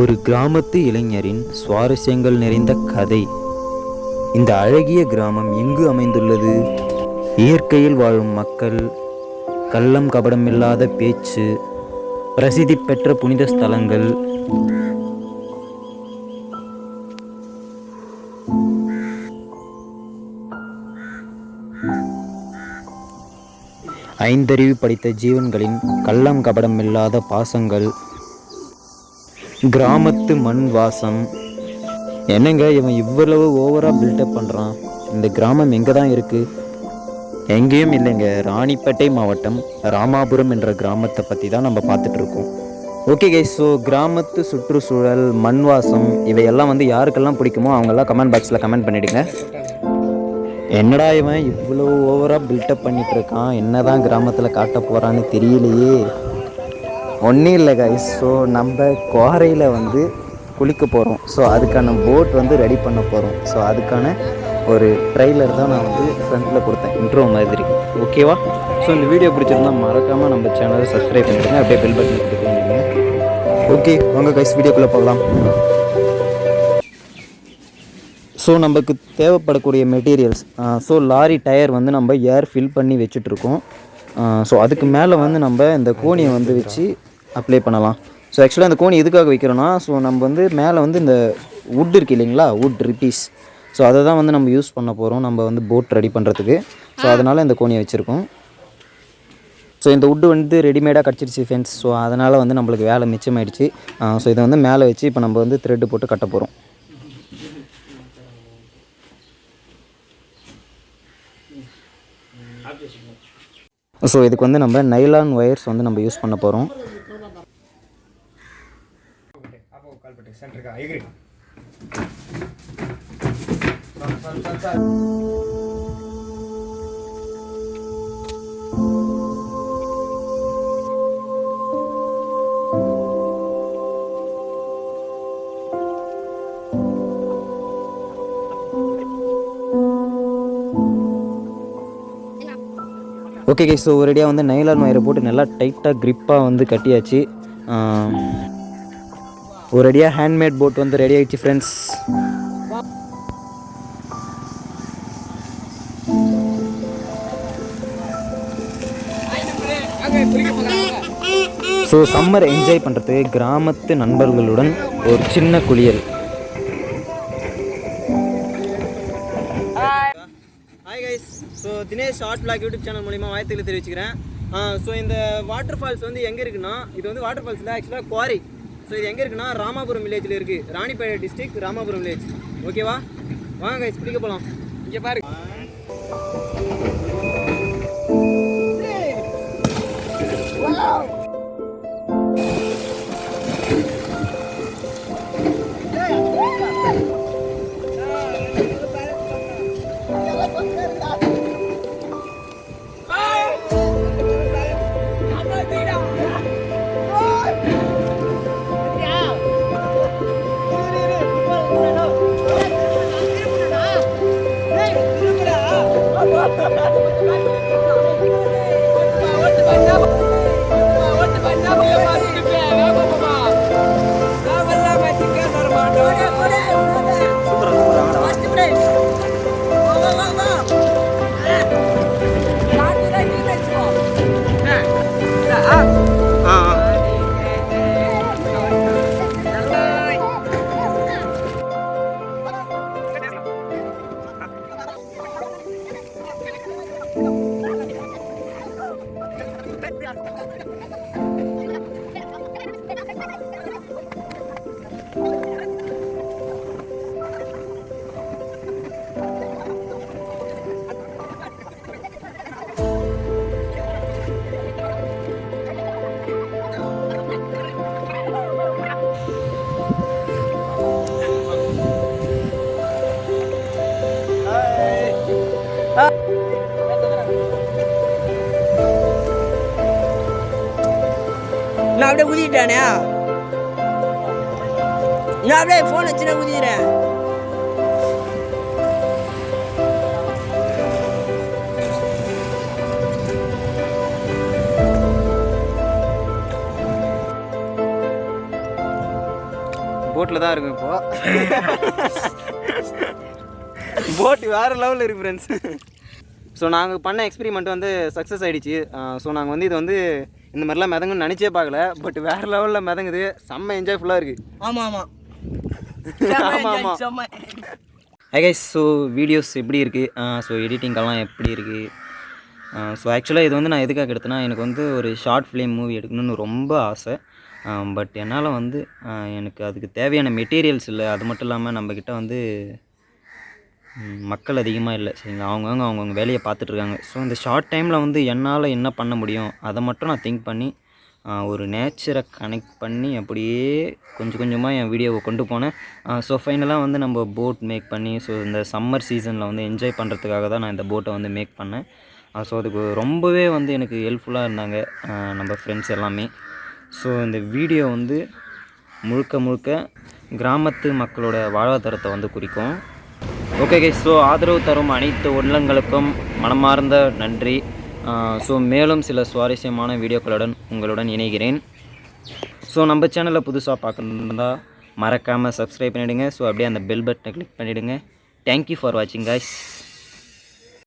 ஒரு கிராமத்து இளைஞரின் சுவாரஸ்யங்கள் நிறைந்த கதை. இந்த அழகிய கிராமம் எங்கு அமைந்துள்ளது? இயற்கையில் வாழும் மக்கள், கள்ளம் கபடமில்லாத பேச்சு, பிரசித்தி பெற்ற புனித ஸ்தலங்கள், ஐந்தறிவு படித்த ஜீவன்களின் கள்ளம் கபடமில்லாத பாசங்கள், கிராமத்து மண் வாசம். என்னங்க இவன் இவ்வளவு ஓவராக பில்டப் பண்ணுறான்? இந்த கிராமம் எங்கே தான் இருக்குது? எங்கேயும் இல்லைங்க. ராணிப்பேட்டை மாவட்டம் ராமாபுரம் என்ற கிராமத்தை பற்றி தான் நம்ம பார்த்துட்ருக்கோம். ஓகே கைஸ், ஸோ கிராமத்து சுற்றுச்சூழல், மண் வாசம் இவையெல்லாம் யாருக்கெல்லாம் பிடிக்குமோ அவங்கெல்லாம் கமெண்ட் பாக்ஸில் கமெண்ட் பண்ணிவிடுங்க. என்னடா இவன் இவ்வளோ ஓவராக பில்டப் பண்ணிகிட்ருக்கான், என்ன தான் கிராமத்தில் காட்ட போகிறான்னு தெரியலையே. ஒன்றும் இல்லை கைஸ், ஸோ நம்ம குவாரையில் குளிக்க போகிறோம். ஸோ அதுக்கான போட் ரெடி பண்ண போகிறோம். ஸோ அதுக்கான ஒரு ட்ரெய்லர் தான் நான் ஃப்ரண்ட்டில் கொடுத்தேன், இன்ட்ரோ மாதிரி. ஓகேவா? ஸோ இந்த வீடியோ பிடிச்சிருந்தால் மறக்காமல் நம்ம சேனலை சப்ஸ்கிரைப் பண்ணிடுங்க, அப்படியே பெல் பட்டன் கொடுத்துருக்கீங்க. ஓகே வாங்க கைஸ், வீடியோக்குள்ளே போகலாம். ஸோ நமக்கு தேவைப்படக்கூடிய மெட்டீரியல்ஸ், ஸோ லாரி டயர் நம்ம ஏர் ஃபில் பண்ணி வச்சுட்ருக்கோம். ஸோ அதுக்கு மேலே நம்ம இந்த கோணியை வச்சு அப்ளை பண்ணலாம். ஸோ ஆக்சுவலாக இந்த கோணி எதுக்காக வைக்கிறோன்னா, ஸோ நம்ம மேலே இந்த வுட் இருக்குது இல்லைங்களா, வுட் ரிப்பீஸ். ஸோ அதை தான் நம்ம யூஸ் பண்ண போகிறோம், நம்ம போட் ரெடி பண்ணுறதுக்கு. ஸோ அதனால் இந்த கோணியை வச்சுருக்கோம். ஸோ இந்த வுட்டு ரெடிமேடாக கிடச்சிருச்சு ஃப்ரெண்ட்ஸ். ஸோ அதனால் நம்மளுக்கு வேலை மிச்சமாயிடுச்சு. ஸோ இதை மேலே வச்சு இப்போ நம்ம த்ரெட்டு போட்டு கட்ட போகிறோம். ஸோ இதுக்கு நம்ம நைலான் ஒயர்ஸ் நம்ம யூஸ் பண்ண போகிறோம். ஓகே கைஸ், ஸோ ஒரேடியாக நைலான் ஒயரை போட்டு நல்லா டைட்டாக க்ரிப்பாக கட்டியாச்சு. ஒரேடியாக ஹேண்ட்மேட் போட் ரெடி ஆகிடுச்சு ஃப்ரெண்ட்ஸ். ஸோ சம்மர் என்ஜாய் பண்ணுறதுக்கு கிராமத்து நண்பர்களுடன் ஒரு சின்ன குளியல். Hi guys, so Dinesh short blog YouTube channel மூலிமா வாழ்த்துக்களை தெரிவிச்சுக்கிறேன். ஸோ இந்த வாட்டர் ஃபால்ஸ் எங்கே இருக்குன்னா, இது வாட்டர் ஃபால்ஸ் இல்லை, ஆக்சுவலாக குவாரி. ஸோ இது எங்கே இருக்குன்னா ராமாபுரம் வில்லேஜில் இருக்குது, ராணிப்பேட்டை டிஸ்ட்ரிக்ட் ராமாபுரம் வில்லேஜ். ஓகேவா? வாங்க கைஸ் குளிக்க போகலாம். இங்கே பாரு. நான் அப்படியே ஊதிட்டானே, நான் அப்படியே ஃபோன் வச்சுனா ஊதிக்கிறேன். போட்டில் தான் இருக்கும் இப்போது. போட்டு வேறு லெவலில் இருக்குது ஃப்ரெண்ட்ஸ். ஸோ நாங்கள் பண்ண எக்ஸ்பெரிமெண்ட் வந்து சக்ஸஸ் ஆகிடுச்சு. ஸோ நாங்கள் வந்து இது வந்து இந்த மாதிரிலாம் மிதங்குன்னு நினச்சே பார்க்கல. பட் வேறு லெவலில் மிதங்குது. செம்ம என்ஜாய்ஃபுல்லாக இருக்குது. ஆமாம் ஆமாம் ஆமாம் ஆமாம். கைஸ், ஸோ வீடியோஸ் எப்படி இருக்குது, ஸோ எடிட்டிங்கெல்லாம் எப்படி இருக்குது. ஸோ ஆக்சுவலாக இது வந்து நான் எதுக்காக எடுத்தேன்னா, எனக்கு வந்து ஒரு ஷார்ட் ஃபிலிம் மூவி எடுக்கணும்னு ரொம்ப ஆசை. பட் என்னால் வந்து எனக்கு அதுக்கு தேவையான மெட்டீரியல்ஸ் இல்லை. அது மட்டும் இல்லாமல் நம்மக்கிட்ட வந்து மக்கள் அதிகமாக இல்லை. சரிங்களா, அவங்கவுங்க வேலையை பார்த்துட்ருக்காங்க. ஸோ இந்த ஷார்ட் டைமில் வந்து என்னால் என்ன பண்ண முடியும் அதை மட்டும் நான் திங்க் பண்ணி ஒரு நேச்சரை கனெக்ட் பண்ணி அப்படியே கொஞ்சம் கொஞ்சமாக என் வீடியோவை கொண்டு போனேன். ஸோ ஃபைனலாக வந்து நம்ம போட் மேக் பண்ணி, ஸோ இந்த சம்மர் சீசனில் வந்து என்ஜாய் பண்ணுறதுக்காக தான் நான் இந்த போட்டை வந்து மேக் பண்ணேன். ஸோ அதுக்கு ரொம்பவே வந்து எனக்கு ஹெல்ப்ஃபுல்லாக இருந்தாங்க நம்ம ஃப்ரெண்ட்ஸ் எல்லாமே. ஸோ இந்த வீடியோ வந்து முழுக்க முழுக்க கிராமத்து மக்களோட வாழ்வாதாரத்தை வந்து குறிக்கும். ஓகே கைஸ், ஸோ ஆதரவு தரும் அனைத்து உள்ளங்களுக்கும் மனமார்ந்த நன்றி. ஸோ மேலும் சில சுவாரஸ்யமான வீடியோக்களுடன் உங்களுடன் இணைகிறேன். ஸோ நம்ம சேனலில் புதுசாக பார்க்கணுன்னா மறக்காமல் சப்ஸ்கிரைப் பண்ணிவிடுங்க. ஸோ அப்படியே அந்த பெல் பட்டனை கிளிக் பண்ணிவிடுங்க. தேங்க்யூ ஃபார் வாட்சிங் கைஸ்.